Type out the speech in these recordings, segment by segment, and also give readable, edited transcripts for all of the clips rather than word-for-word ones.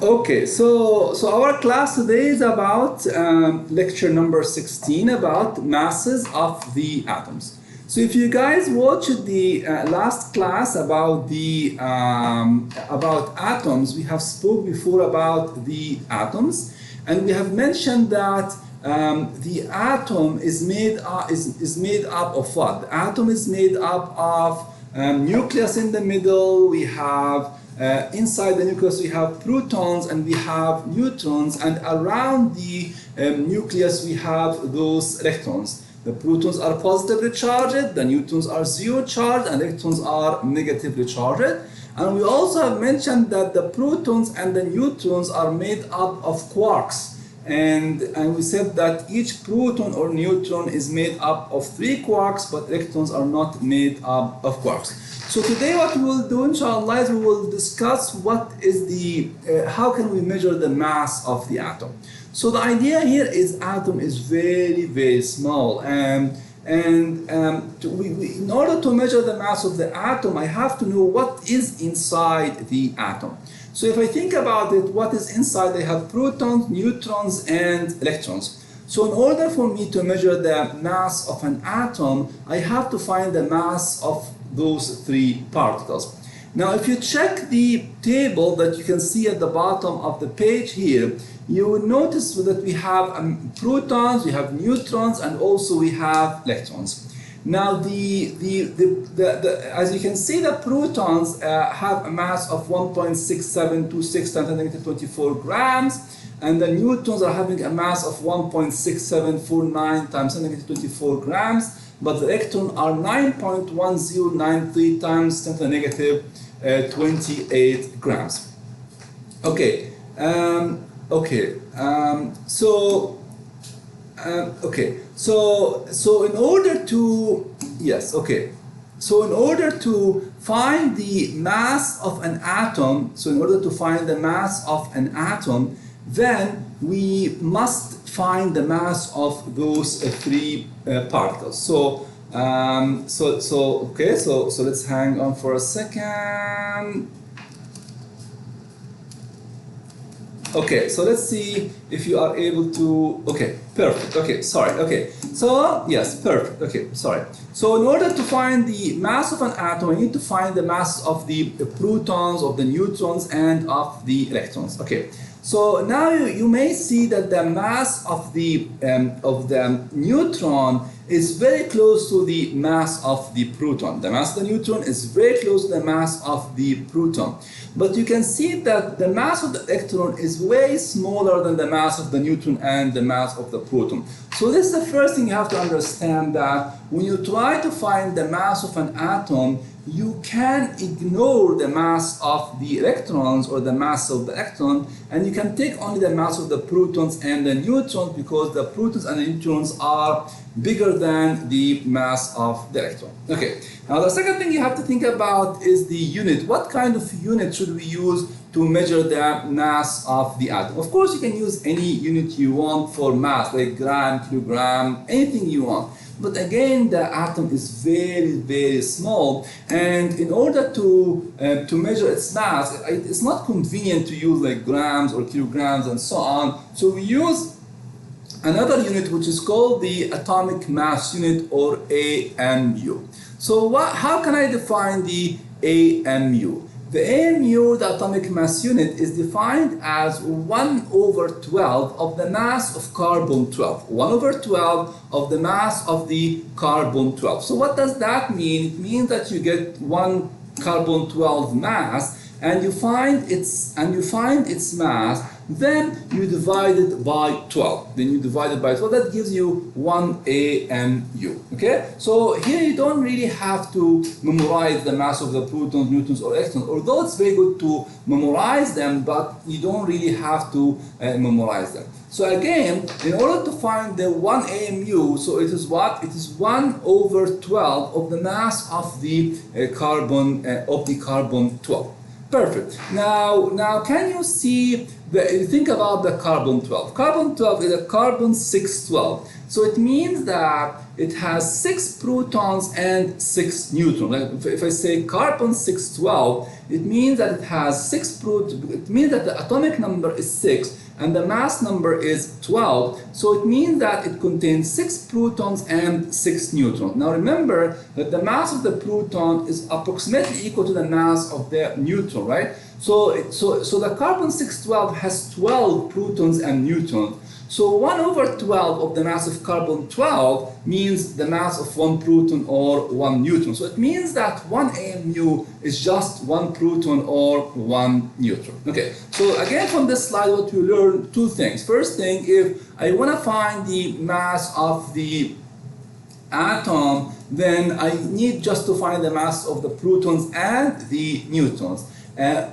Okay, so our class today is about lecture number 16 about masses of the atoms. So if you guys watched the last class about the about atoms, we have spoke before about the atoms, and we have mentioned that the atom is made up of what? The atom is made up of nucleus in the middle. We have inside the nucleus we have protons and we have neutrons, and around the nucleus we have those electrons. The protons are positively charged, the neutrons are zero charged, and electrons are negatively charged. And we also have mentioned that the protons and the neutrons are made up of quarks. And we said that each proton or neutron is made up of 3 quarks, but electrons are not made up of quarks. So today what we will do, inshallah, is we will discuss what is the, how can we measure the mass of the atom. So the idea here is atom is very, very small. In order to measure the mass of the atom, I have to know what is inside the atom. So if I think about it, what is inside? I have protons, neutrons, and electrons. So in order for me to measure the mass of an atom, I have to find the mass of those 3 particles. Now if you check the table that you can see at the bottom of the page here, you will notice that we have protons, we have neutrons, and also we have electrons. Now as you can see, the protons have a mass of 1.6726 times 10 24 grams, and the neutrons are having a mass of 1.6749 times 10 24 grams, but the electrons are 9.1093 times 10 to the negative 28 grams. Okay. So in order to so in order to find the mass of an atom, then we must find the mass of those 3 particles. So let's hang on for a second. Okay, so let's see if you are able to, okay, perfect, okay, sorry, okay, so, yes, perfect, okay, sorry. So in order to find the mass of an atom, I need to find the mass of the protons, of the neutrons, and of the electrons, okay. So now you may see that the mass of the neutron is very close to the mass of the proton. The mass of the neutron is very close to the mass of the proton. But you can see that the mass of the electron is way smaller than the mass of the neutron and the mass of the proton. So this is the first thing you have to understand, that when you try to find the mass of an atom, you can ignore the mass of the electrons or the mass of the electron, and you can take only the mass of the protons and the neutrons, because the protons and the neutrons are bigger than the mass of the electron. Okay, now the second thing you have to think about is the unit. What kind of unit should we use to measure the mass of the atom? Of course, you can use any unit you want for mass, like gram, kilogram, anything you want. But again, the atom is very, very small, and in order to measure its mass, it's not convenient to use like grams or kilograms and so on. So we use another unit which is called the atomic mass unit, or AMU. So how can I define the AMU? The AMU, the atomic mass unit, is defined as 1/12 of the mass of carbon-12. 1/12 of the mass of the carbon-12. So what does that mean? It means that you get 1 carbon-12 mass, and you find its mass. Then you divide it by 12. That gives you 1 AMU. Okay? So here you don't really have to memorize the mass of the protons, neutrons, or electrons. Although it's very good to memorize them, but you don't really have to memorize them. So again, in order to find the 1 AMU, so it is what? It is 1/12 of the mass of the carbon-12. Perfect. Now, can you see think about the carbon 12. Carbon 12 is a carbon 612. So it means that it has 6 protons and 6 neutrons. Like if I say carbon 612, it means that it has 6 protons. It means that the atomic number is 6 and the mass number is 12. So it means that it contains 6 protons and 6 neutrons. Now remember that the mass of the proton is approximately equal to the mass of the neutron, right? So the carbon 612 has 12 protons and neutrons. So 1 over 12 of the mass of carbon 12 means the mass of 1 proton or 1 neutron. So it means that 1 AMU is just 1 proton or 1 neutron. Okay, so again from this slide what you learn 2 things. First thing, if I want to find the mass of the atom, then I need just to find the mass of the protons and the neutrons. The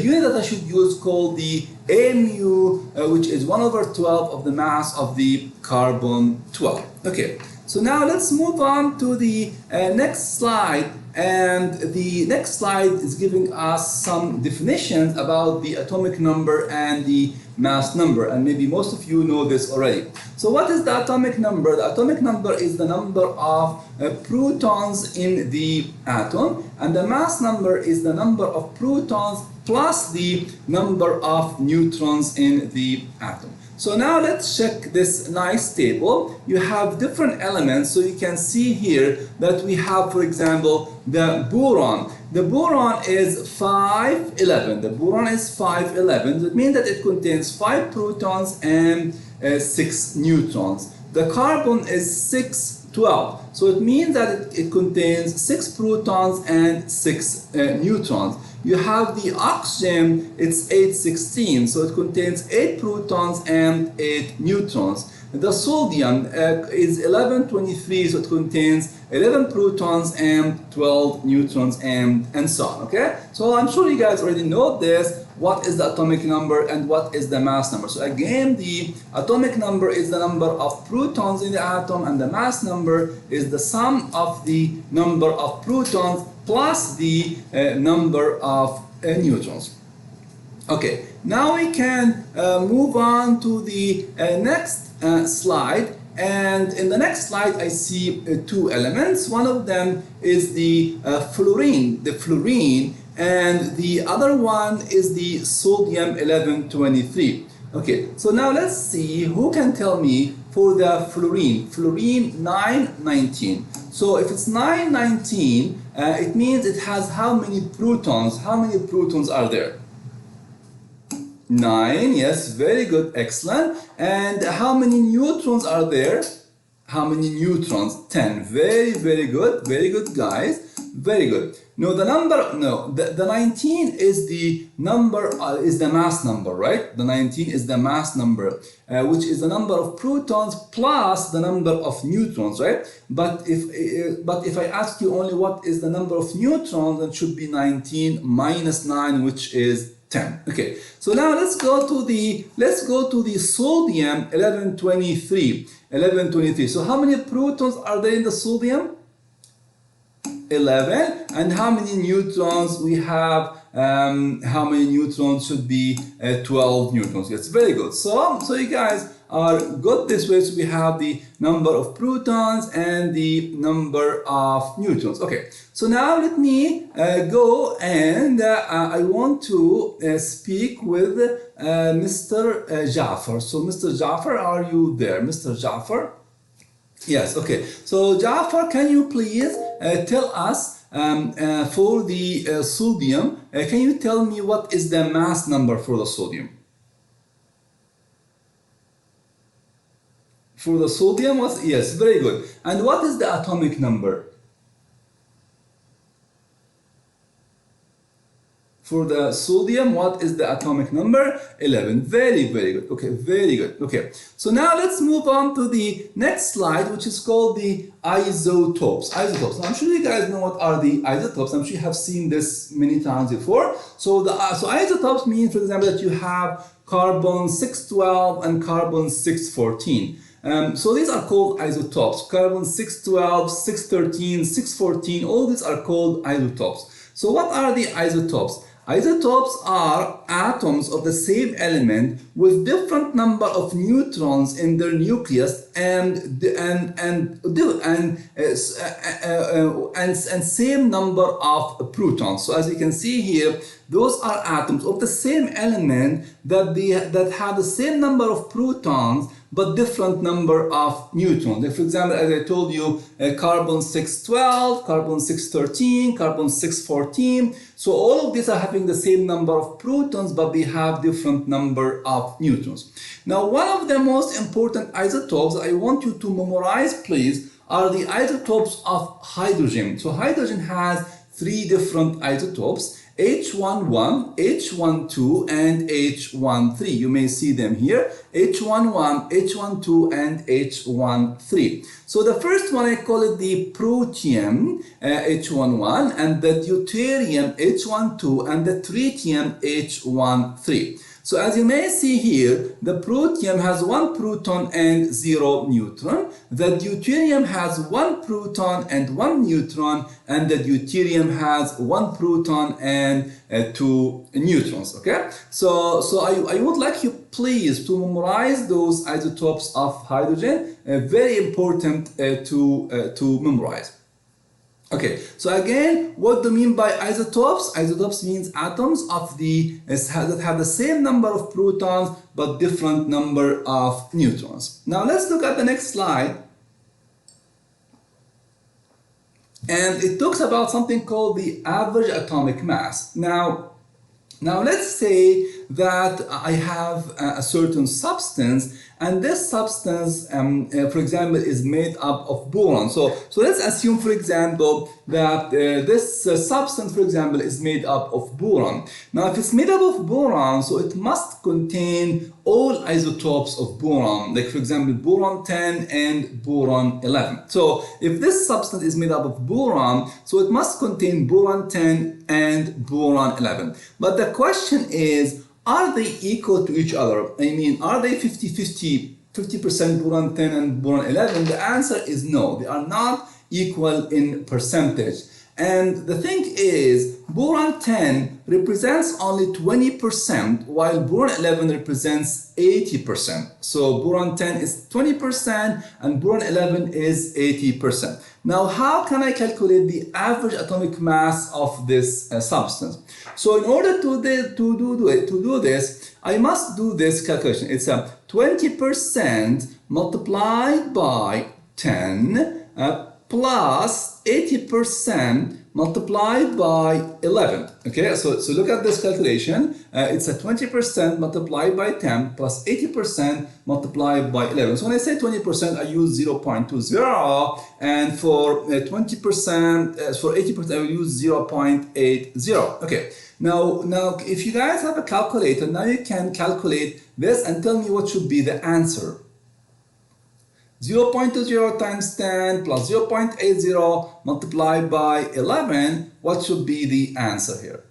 unit that I should use called the AMU, which is 1 over 12 of the mass of the carbon 12. Okay, so now let's move on to the next slide. And the next slide is giving us some definitions about the atomic number and the mass number, and maybe most of you know this already. So what is the atomic number? The atomic number is the number of protons in the atom, and the mass number is the number of protons plus the number of neutrons in the atom. So now let's check this nice table. You have different elements, so you can see here that we have, for example, the boron. The boron is 511. The boron is 511. That means that it contains 5 protons and 6 neutrons. The carbon is 612. So it means that it contains 6 protons and 6 neutrons. You have the oxygen, it's 816, so it contains 8 protons and 8 neutrons. The sodium is 1123, so it contains 11 protons and 12 neutrons and so on, okay? So I'm sure you guys already know this. What is the atomic number and what is the mass number? So again, the atomic number is the number of protons in the atom, and the mass number is the sum of the number of protons plus the number of neutrons. Okay, now we can move on to the next slide. And in the next slide, I see 2 elements. One of them is the fluorine, and the other one is the sodium 1123. Okay, so now let's see who can tell me for the fluorine 919. So if it's 919, it means it has how many protons? How many protons are there? 9, yes, very good, excellent. And how many neutrons are there? How many neutrons? 10, very good guys, very good. No, the 19 is the number, is the mass number, right? The 19 is the mass number, which is the number of protons plus the number of neutrons, right? But if I ask you only what is the number of neutrons, then it should be 19 minus 9, which is 10. Okay, so now let's go to the sodium 1123. So how many protons are there in the sodium? 11. And how many neutrons we have? How many neutrons should be 12 neutrons? Yes, very good. So you guys are good this way. So we have the number of protons and the number of neutrons. Okay, so now let me go and I want to speak with Mr. Jafar. So Mr. Jafar, are you there? Mr. Jafar? Yes, okay. So Jafar, can you please tell us for the sodium, can you tell me what is the mass number for the sodium? For the sodium, yes, very good. And what is the atomic number? For the sodium, what is the atomic number? 11. Very good. Okay, very good. Okay, so now let's move on to the next slide, which is called the isotopes. Isotopes. Now, I'm sure you guys know what are the isotopes. I'm sure you have seen this many times before. So isotopes mean, for example, that you have carbon 612 and carbon 614. So these are called isotopes. Carbon 612, 613, 614, all these are called isotopes. So what are the isotopes? Isotopes are atoms of the same element with different number of neutrons in their nucleus and same number of protons. So as you can see here, those are atoms of the same element that have the same number of protons but different number of neutrons. Like for example, as I told you, carbon 612, carbon 613, carbon 614. So all of these are having the same number of protons, but they have different number of neutrons. Now, one of the most important isotopes I want you to memorize, please, are the isotopes of hydrogen. So hydrogen has three different isotopes: H11, H12, and H13. You may see them here: H11, H12, and H13. So the first one, I call it the protium, H11, and the deuterium, H12, and the tritium, H13. So as you may see here, the protium has 1 proton and 0 neutron. The deuterium has 1 proton and 1 neutron, and the deuterium has 1 proton and 2 neutrons. Okay, so I would like you please to memorize those isotopes of hydrogen. Very important to memorize. Okay, so again, what do you mean by isotopes? Isotopes means atoms of that have the same number of protons but different number of neutrons. Now let's look at the next slide. And it talks about something called the average atomic mass. Now let's say that I have a certain substance, and this substance, for example, is made up of boron. So let's assume, for example, that this substance, for example, is made up of boron. Now, if it's made up of boron, so it must contain all isotopes of boron, like for example, boron 10 and boron 11. So if this substance is made up of boron, so it must contain boron 10 and boron 11. But the question is, are they equal to each other? I mean, are they 50% boron 10 and boron 11? The answer is no, they are not equal in percentage. And the thing is, boron 10 represents only 20%, while boron 11 represents 80%. So boron 10 is 20% and boron 11 is 80%. Now, how can I calculate the average atomic mass of this substance? So in order to do this, I must do this calculation. It's a 20% multiplied by 10 plus 80% multiplied by 11. Okay, so look at this calculation. It's a 20% multiplied by 10 plus 80% multiplied by 11. So when I say 20%, I use 0.20, and for 20%, for 80%, I will use 0.80. Okay. Now, if you guys have a calculator, now you can calculate this and tell me what should be the answer. 0.20 times 10 plus 0.80 multiplied by 11, what should be the answer here?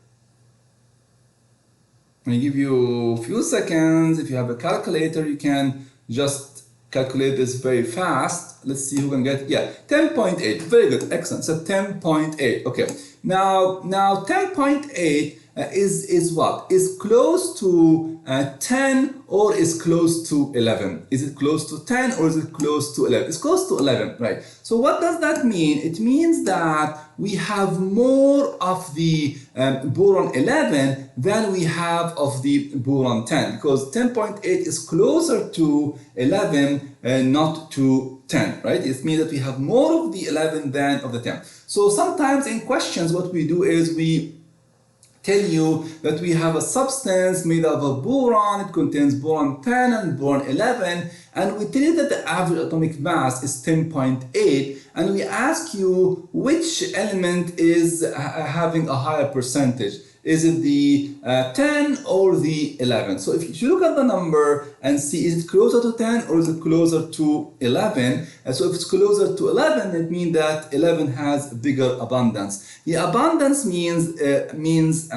Let me give you a few seconds. If you have a calculator, you can just calculate this very fast. Let's see who can get, yeah, 10.8. Very good, excellent. So 10.8. Okay. Now 10.8 is what? Is close to 10 or is close to 11? Is it close to 10 or is it close to 11? It's close to 11, right? So what does that mean? It means that we have more of the boron 11 than we have of the boron 10, because 10.8 is closer to 11, not to 10, right? It means that we have more of the 11 than of the 10. So sometimes in questions, what we do is we tell you that we have a substance made up of boron, it contains boron 10 and boron 11, and we tell you that the average atomic mass is 10.8, and we ask you which element is having a higher percentage. Is it the 10 or the 11? So if you look at the number and see, is it closer to 10 or is it closer to 11? And so if it's closer to 11, it means that 11 has bigger abundance. The abundance means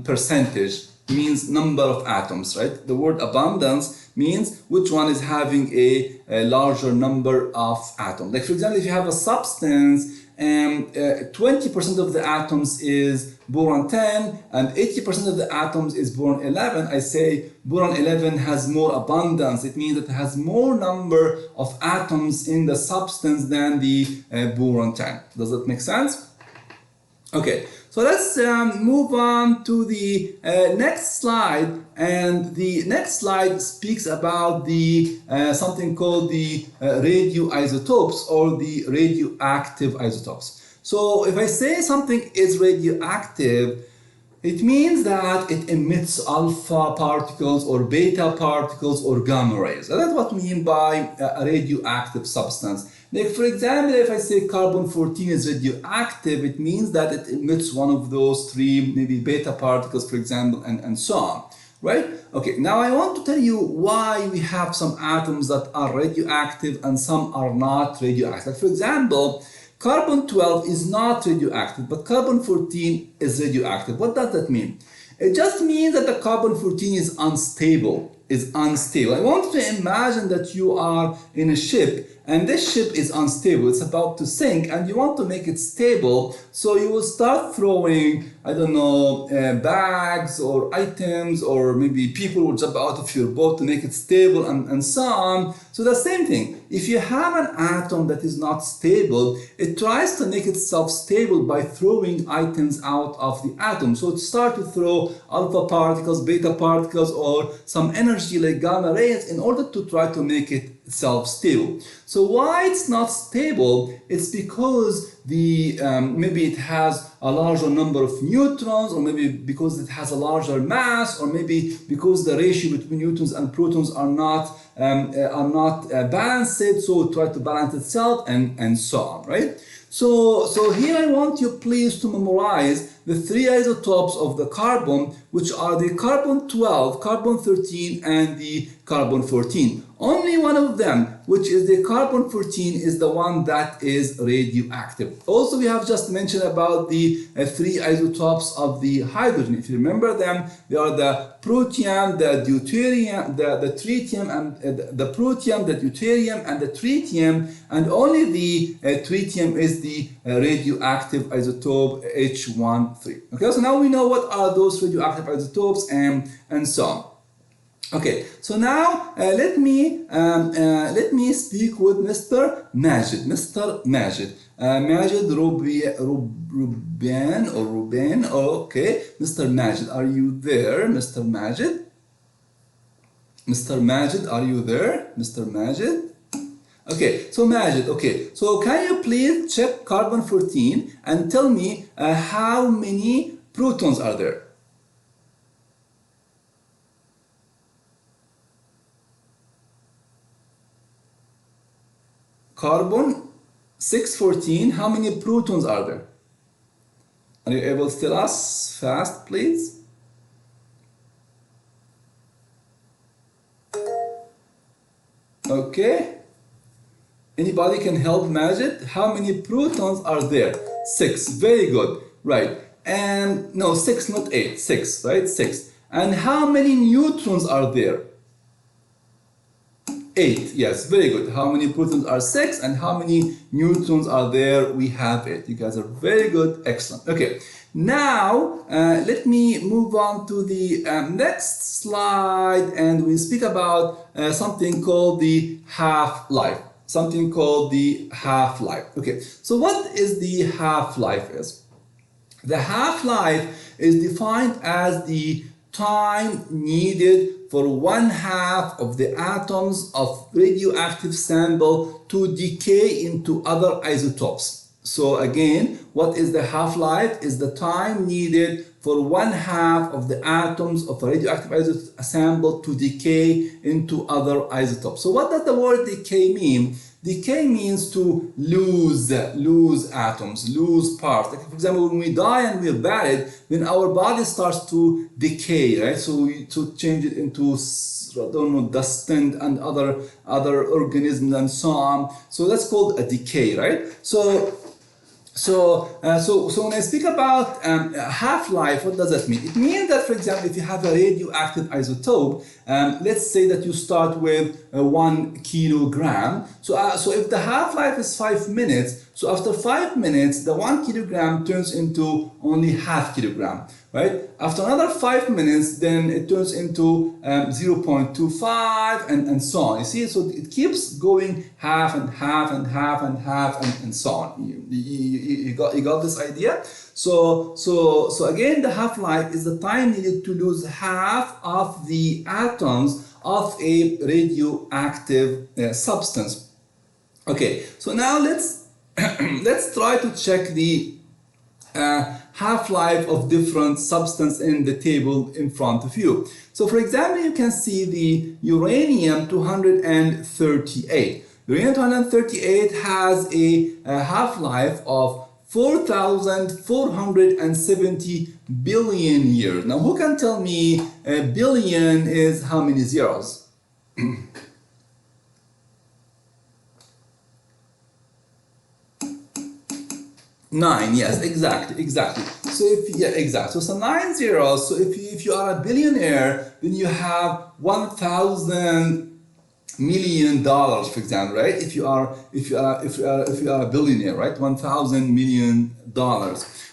percentage. means number of atoms, right? The word abundance means which one is having a larger number of atoms. Like for example, if you have a substance and 20% of the atoms is boron 10 and 80% of the atoms is boron 11, I say boron 11 has more abundance. It means it has more number of atoms in the substance than the boron 10. Does that make sense? Okay, so let's move on to the next slide, and the next slide speaks about the something called the radioisotopes or the radioactive isotopes. So if I say something is radioactive, it means that it emits alpha particles or beta particles or gamma rays. And that's what we mean by a radioactive substance. Like for example, if I say carbon-14 is radioactive, it means that it emits one of those three, maybe beta particles, for example, and so on, right? Okay, now I want to tell you why we have some atoms that are radioactive and some are not radioactive. Like for example, carbon-12 is not radioactive, but carbon-14 is radioactive. What does that mean? It just means that the carbon-14 is unstable. I want you to imagine that you are in a ship and this ship is unstable. It's about to sink and you want to make it stable. So you will start throwing, I don't know, bags or items, or maybe people will jump out of your boat to make it stable and so on. So the same thing. If you have an atom that is not stable, it tries to make itself stable by throwing items out of the atom. So it starts to throw alpha particles, beta particles, or some energy like gamma rays in order to try to make it itself stable. So why it's not stable? It's because the maybe it has a larger number of neutrons, or maybe because it has a larger mass, or maybe because the ratio between neutrons and protons are not balanced, so it tries to balance itself and so on, right? So here I want you please to memorize the three isotopes of the carbon, which are the carbon-12, carbon-13, and the carbon-14. Only one of them, which is the carbon-14, is the one that is radioactive. Also, we have just mentioned about the three isotopes of the hydrogen. If you remember them, they are the protium, the deuterium, the tritium, and the protium, the deuterium, and the tritium. And only the tritium is the radioactive isotope H13. Okay, so now we know what are those radioactive isotopes and so on. Okay, so now let me speak with Mr. Majid. Mr. Majid. Majid Ruben. Okay, Mr. Majid, are you there? Mr. Majid? Mr. Majid, are you there? Mr. Majid? Okay, so Majid, okay. So can you please check carbon-14 and tell me how many protons are there? Carbon 614, how many protons are there? Are you able to tell us fast, please? Okay. Anybody can help Majid? How many protons are there? 6. Very good. Right. And no, 6, not 8. 6, right? 6. And how many neutrons are there? 8. Yes, very good. How many protons are 6 and how many neutrons are there? We have 8. You guys are very good. Excellent. Okay. Now, let me move on to the next slide, and we'll speak about something called the half-life. Something called the half-life. Okay. So what is the half-life is? The half-life is defined as the time needed for 1/2 of the atoms of radioactive sample to decay into other isotopes. So again, what is the half-life? Is the time needed for 1/2 of the atoms of a radioactive sample to decay into other isotopes. So what does the word decay mean? Decay means to lose atoms, lose parts. Like for example, when we die and we're buried, when our body starts to decay, right? So we to change it into, I don't know, dust and other organisms and so on. So that's called a decay, right? So So when I speak about half-life, what does that mean? It means that, for example, if you have a radioactive isotope, let's say that you start with 1 kilogram. So if the half-life is 5 minutes, so after 5 minutes, the 1 kilogram turns into only half kilogram, right? After another 5 minutes, then it turns into 0.25 and so on. You see, so it keeps going half and half and half and half and so on. You got this idea? So again, the half-life is the time needed to lose half of the atoms of a radioactive substance. Okay, so now let's let's try to check the half-life of different substance in the table in front of you. So for example, you can see the uranium-238. Uranium-238 has a half-life of 4,470 billion years. Now, who can tell me a billion is how many zeros? 9, yes, exactly. So so 9 zeros. So if you are a billionaire, then you have $1,000 million, for example, right? If you are a billionaire, right? $1,000 million,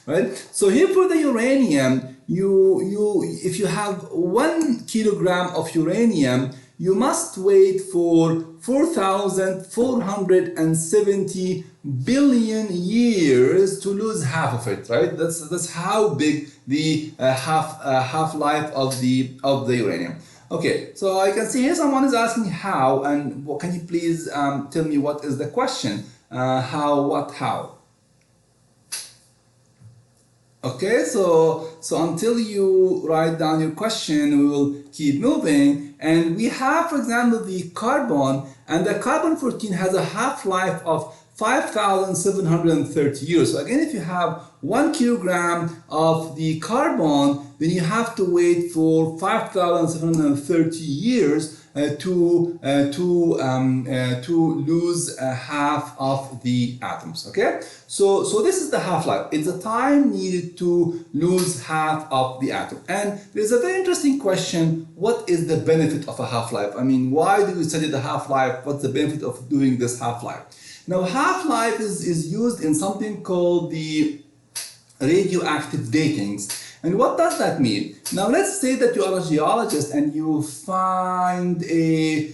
right? So here for the uranium, if you have 1 kilogram of uranium, you must wait for 4,470 billion years to lose half of it, right? That's how big the half-life of the uranium. Okay, so I can see here someone is asking how, and can you please tell me what is the question? How? Okay, so until you write down your question, we will keep moving. And we have, for example, the carbon, and the carbon-14 has a half-life of 5,730 years. So again, if you have 1 kilogram of the carbon, then you have to wait for 5,730 years to lose half of the atoms. Okay, so this is the half-life. It's the time needed to lose half of the atom. And there's a very interesting question: what is the benefit of a half-life? I mean, why do we study the half-life? What's the benefit of doing this half-life? Now, half-life is used in something called the radioactive datings. And what does that mean? Now, let's say that you are a geologist and you find a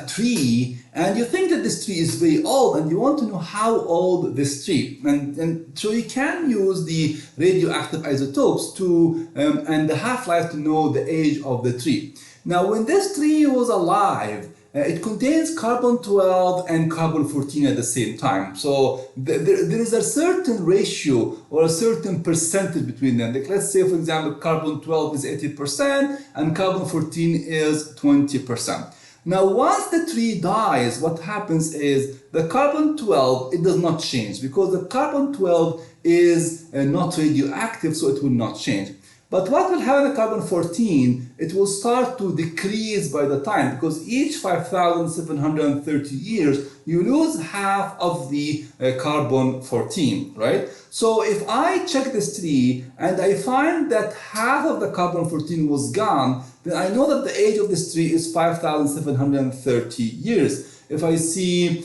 tree, and you think that this tree is very old, and you want to know how old this tree. And so you can use the radioactive isotopes and the half-life to know the age of the tree. Now, when this tree was alive, it contains carbon-12 and carbon-14 at the same time. So there is a certain ratio or a certain percentage between them. Like, let's say, for example, carbon-12 is 80% and carbon-14 is 20%. Now, once the tree dies, what happens is the carbon-12, it does not change, because the carbon-12 is not radioactive, so it will not change. But what will happen with carbon-14? It will start to decrease by the time, because each 5,730 years, you lose half of the carbon-14, right? So if I check this tree and I find that half of the carbon-14 was gone, then I know that the age of this tree is 5,730 years. If I see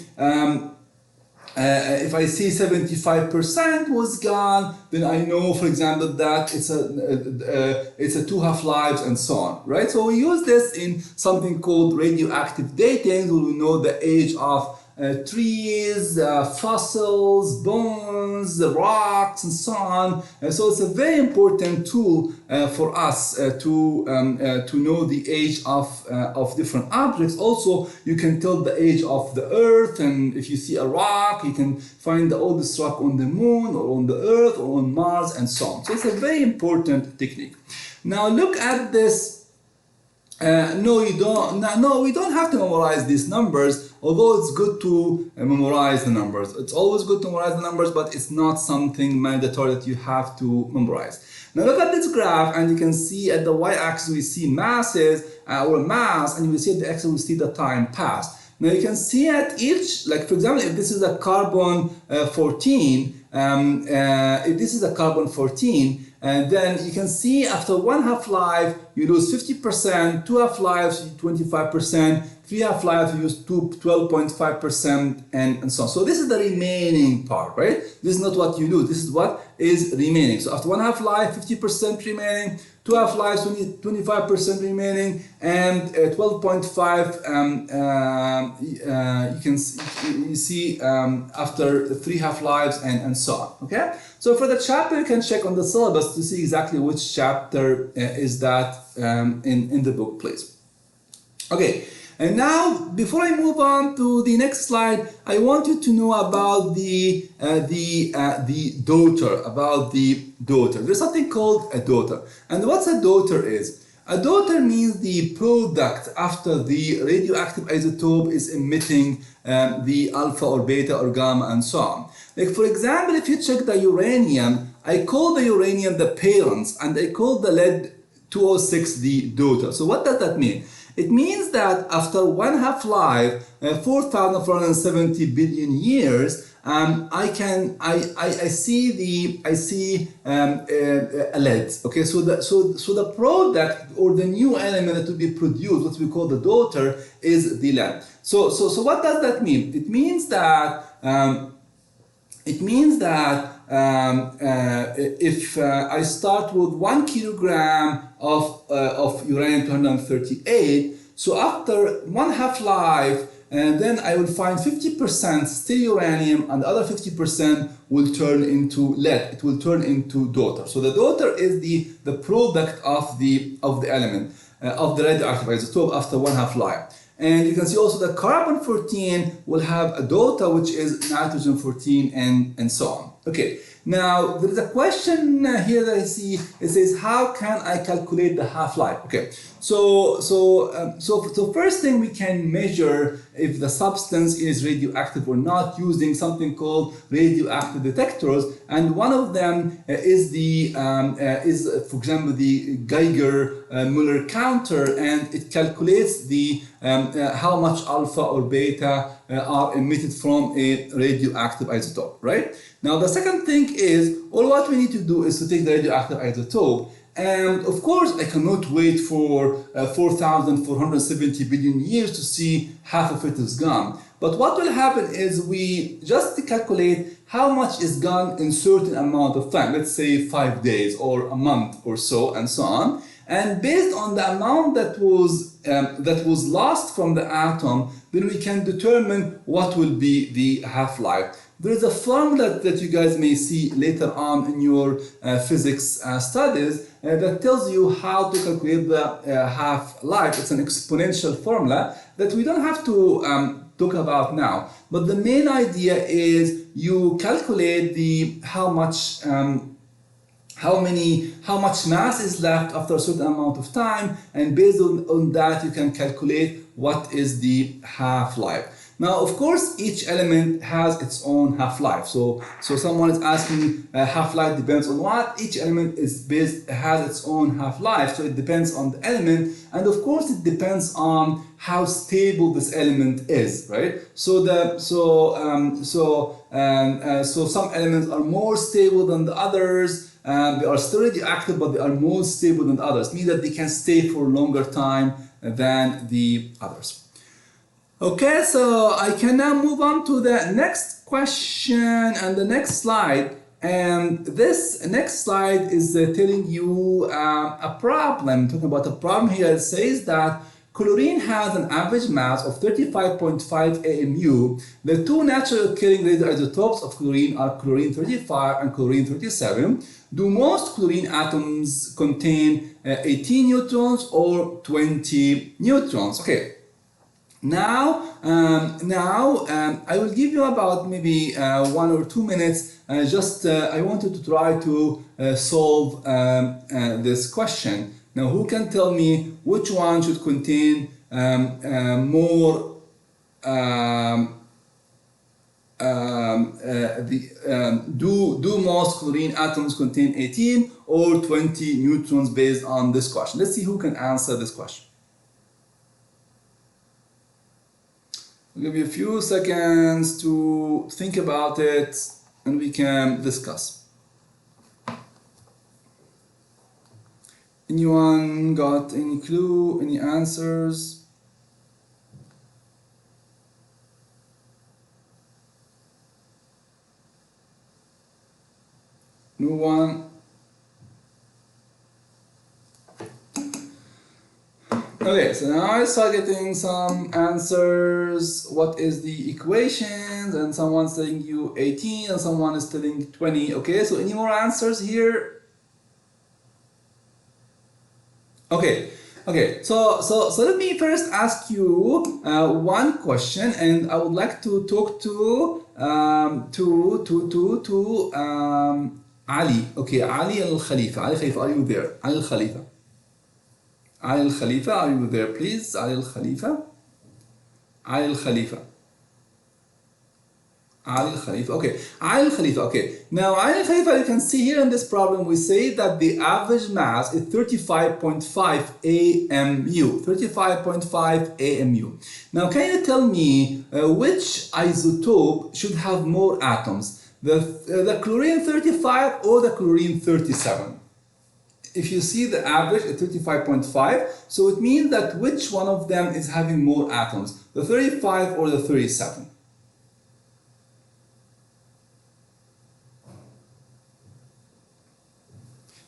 75% was gone, then I know, for example, that it's a 2 half-lives and so on, right? So we use this in something called radioactive dating, where we know the age of trees, fossils, bones, rocks, and so on. So it's a very important tool for us to know the age of different objects. Also, you can tell the age of the Earth, and if you see a rock, you can find the oldest rock on the Moon, or on the Earth, or on Mars, and so on. So it's a very important technique. Now look at this. No, we don't have to memorize these numbers, although it's good to memorize the numbers. It's always good to memorize the numbers, but it's not something mandatory that you have to memorize. Now look at this graph, and you can see at the y-axis we see masses, or mass, and you will see at the x-axis we see the time passed. Now you can see at each, like for example, if this is a carbon 14, if this is a carbon-14, and then you can see after one half-life you lose 50%, two half-lives 25%, three half-lives you use 12.5%, and so on. So this is the remaining part, right? This is not what you lose, this is what is remaining. So after one half-life, 50% remaining, two half-lives, 25% remaining, and 12.5 you see after three half-lives, and so on. Okay, so for the chapter you can check on the syllabus to see exactly which chapter is that in the book, please. Okay, and now before I move on to the next slide, I want you to know about the daughter, There's something called a daughter. And what's a daughter is? A daughter means the product after the radioactive isotope is emitting the alpha or beta or gamma and so on. Like for example, if you check the uranium, I call the uranium the parents and I call the lead-206 the daughter. So what does that mean? It means that after one half-life, 4,470 billion years, I see a lead. Okay, so the product or the new element that will be produced, what we call the daughter, is the lead. So what does that mean? It means that if I start with 1 kilogram of uranium-238, so after one half-life, and then I will find 50% still uranium, and the other 50% will turn into lead. It will turn into daughter. So the daughter is the product of the element of the radioactive isotope after one half-life. And you can see also that carbon-14 will have a daughter, which is nitrogen-14, and so on. Okay, now there is a question here that I see. It says, how can I calculate the half-life? Okay, so first thing, we can measure if the substance is radioactive or not using something called radioactive detectors, and one of them is for example, the Geiger-Müller counter, and it calculates the how much alpha or beta are emitted from a radioactive isotope, right? Now the second thing is, all what we need to do is to take the radioactive isotope, and of course I cannot wait for 4,470 billion years to see half of it is gone. But what will happen is we just calculate how much is gone in certain amount of time, let's say 5 days or a month or so, and so on. And based on the amount that was lost from the atom, then we can determine what will be the half-life. There is a formula that you guys may see later on in your physics studies that tells you how to calculate the half-life. It's an exponential formula that we don't have to talk about now. But the main idea is you calculate how much mass is left after a certain amount of time, and based on that you can calculate what is the half-life. Now, of course, each element has its own half-life. So someone is asking, half-life depends on what? Each element has its own half-life. So it depends on the element, and of course, it depends on how stable this element is, right? So some elements are more stable than the others. They are still radioactive, but they are more stable than others, meaning that they can stay for a longer time than the others. Okay, so I can now move on to the next question and the next slide. And this next slide is telling you a problem. Talking about a problem here, it says that chlorine has an average mass of 35.5 AMU. The two naturally occurring radioisotopes of chlorine are chlorine-35 and chlorine-37. Do most chlorine atoms contain 18 neutrons or 20 neutrons? Okay. Now I will give you about maybe 1 or 2 minutes. I wanted to try to solve this question. Now, who can tell me which one should contain more? Do most chlorine atoms contain 18 or 20 neutrons based on this question? Let's see who can answer this question. I'll give you a few seconds to think about it. and we can discuss. Anyone got any clue, any answers? No one? Okay, so now I start getting some answers. What is the equations? And someone's telling you 18 and someone is telling 20. Okay, so any more answers here? Okay, so let me first ask you one question, and I would like to talk to Ali. Okay, Ali Al Khalifa. Ali Khalifa, are you there? Ali Al Khalifa. Ali Al Khalifa, are you there, please? Ali Al Khalifa. Ali Al Khalifa. Ali Al Khalifa. Okay, Ali Al Khalifa. Okay, now Ali Al Khalifa, you can see here in this problem, we say that the average mass is 35.5 AMU. 35.5 AMU. Now, can you tell me which isotope should have more atoms? The chlorine 35 or the chlorine 37? If you see the average at 35.5, so it means that which one of them is having more atoms, the 35 or the 37?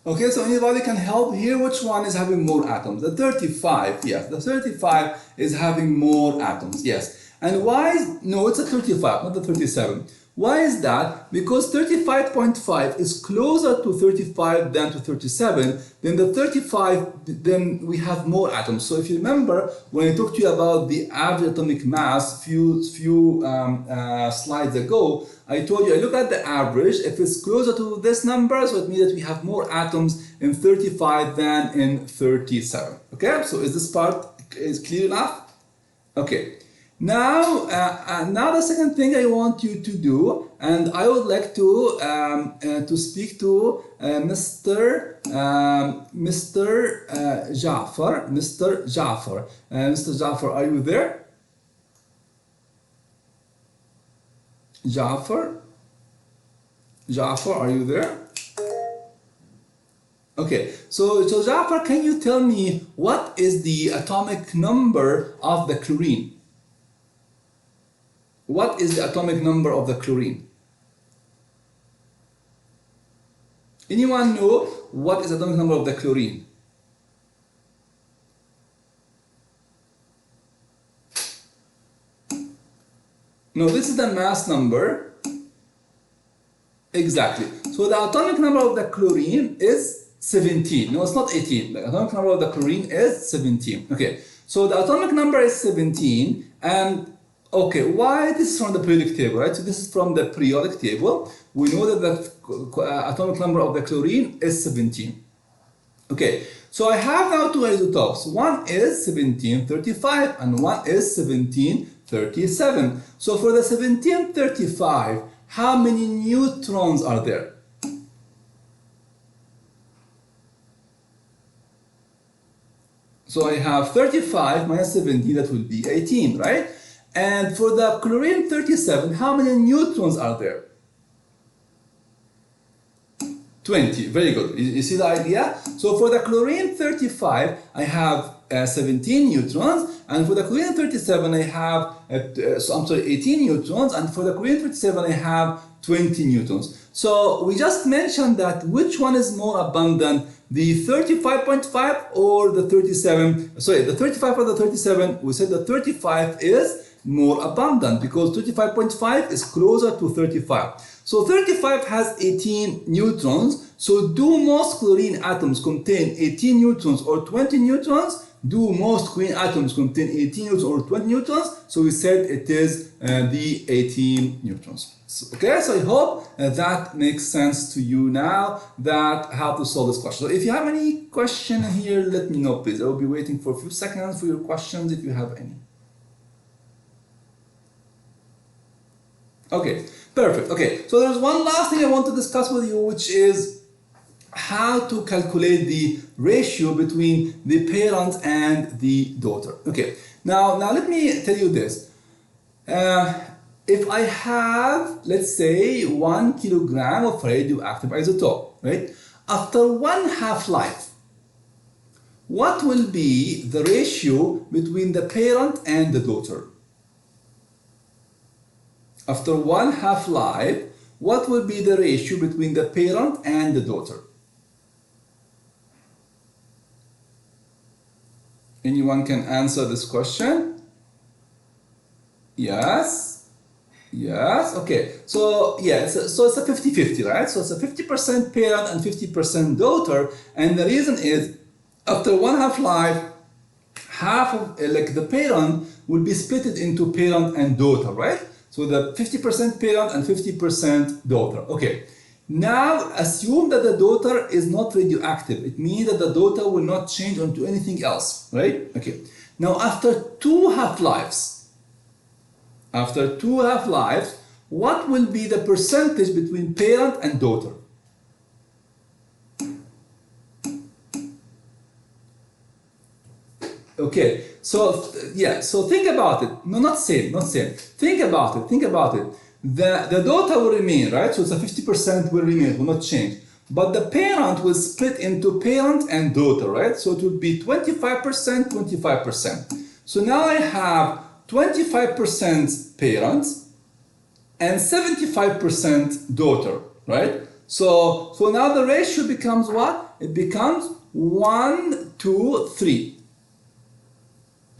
Okay, so anybody can help here, which one is having more atoms? The 35, yes, the 35 is having more atoms, yes. And why is, no, it's a 35, not the 37. Why is that? Because 35.5 is closer to 35 than to 37. Then the 35, then we have more atoms. So if you remember, when I talked to you about the average atomic mass few slides ago, I told you, I look at the average. If it's closer to this number, so it means that we have more atoms in 35 than in 37. Okay, so is this part is clear enough? Okay. Now, now the second thing I want you to do, and I would like to speak to Mr. Jafar. Mr. Jafar. Mr. Jafar, are you there? Jafar? Jafar, are you there? Okay, so Jafar, can you tell me what is the atomic number of the chlorine? What is the atomic number of the chlorine? Anyone know what is the atomic number of the chlorine? No, this is the mass number. Exactly. So the atomic number of the chlorine is 17. No, it's not 18. The atomic number of the chlorine is 17. Okay, so the atomic number is 17, and okay, why this is from the periodic table, right? So this is from the periodic table. We know that the atomic number of the chlorine is 17. Okay, so I have now two isotopes. One is 1735 and one is 1737. So for the 1735, how many neutrons are there? So I have 35 minus 17, that will be 18, right? And for the chlorine 37, how many neutrons are there? 20. Very good. You see the idea? So for the chlorine 35, I have 17 neutrons, and for the chlorine 37, I have 18 neutrons, and for the chlorine 37, I have 20 neutrons. So we just mentioned that which one is more abundant, the 35.5 or the 37? Sorry, the 35 or the 37? We said the 35 is more abundant because 35.5 is closer to 35. So 35 has 18 neutrons. So do most chlorine atoms contain 18 neutrons or 20 neutrons? Do most chlorine atoms contain 18 neutrons or 20 neutrons? So we said it is the 18 neutrons. So, okay, so I hope that makes sense to you now, that how to solve this question. So if you have any question here, let me know, please. I will be waiting for a few seconds for your questions if you have any. Okay, perfect. Okay, so there's one last thing I want to discuss with you, which is how to calculate the ratio between the parent and the daughter. Okay, now let me tell you this. if I have, let's say, 1 kilogram of radioactive isotope, right? After one half-life, what will be the ratio between the parent and the daughter? After one half-life, what will be the ratio between the parent and the daughter? Anyone can answer this question? Yes? Yes? Okay. So, yeah, so it's a 50-50, right? So it's a 50% parent and 50% daughter. And the reason is, after one half-life, half of like the parent will be split into parent and daughter, right? So the 50% parent and 50% daughter. Okay. Now assume that the daughter is not radioactive. It means that the daughter will not change onto anything else, right? Okay. Now after two half-lives, what will be the percentage between parent and daughter? Okay, so yeah, so think about it. No, not same. Think about it. The daughter will remain, right? So it's a 50% will remain, will not change. But the parent will split into parent and daughter, right? So it will be 25%, 25%. So now I have 25% parents and 75% daughter, right? So now the ratio becomes what? It becomes 1 to 3.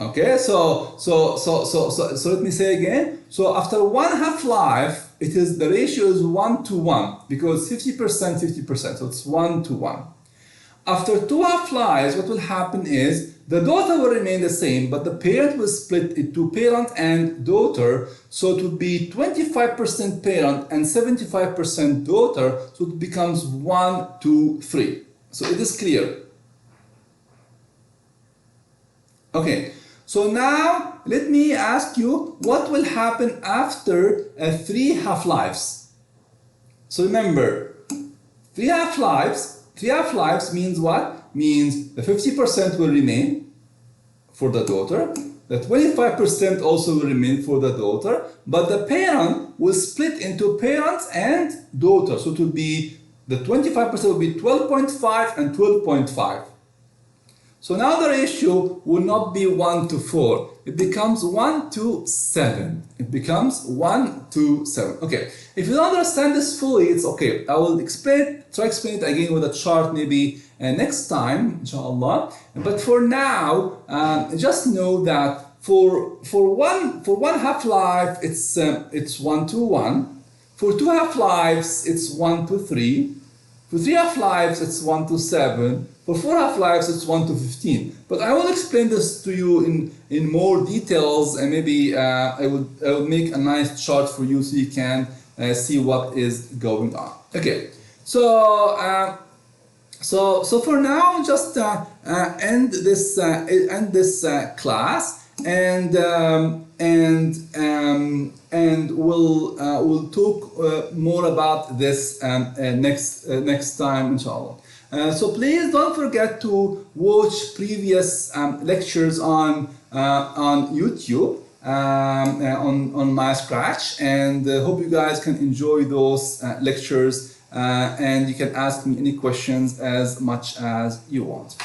Okay, so let me say again. So after one half-life, the ratio is 1 to 1 because 50%, 50%. So it's 1 to 1. After two half-lives, what will happen is the daughter will remain the same, but the parent will split into parent and daughter. So it will be 25% parent and 75% daughter. So it becomes 1 to 3. So it is clear. Okay. So now let me ask you what will happen after 3 half-lives. So remember, 3 half-lives means what? Means the 50% will remain for the daughter, the 25% also will remain for the daughter, but the parent will split into parents and daughter. So it will be, the 25% will be 12.5 and 12.5. So now the ratio will not be 1 to 4. It becomes 1 to 7. It becomes 1 to 7. Okay. If you don't understand this fully, it's okay. I will try to explain it again with a chart maybe next time, inshallah. But for now, just know that for one half-life, it's 1 to 1. For 2 half-lives, it's 1 to 3. For 3 half-lives, it's 1 to 7. For 4 half-lives, it's 1 to 15. But I will explain this to you in more details, and maybe I will make a nice chart for you so you can see what is going on. Okay, so for now, just end this class, and we'll talk more about this next time, inshallah. So please don't forget to watch previous lectures on YouTube on MyScratch, and hope you guys can enjoy those lectures, and you can ask me any questions as much as you want.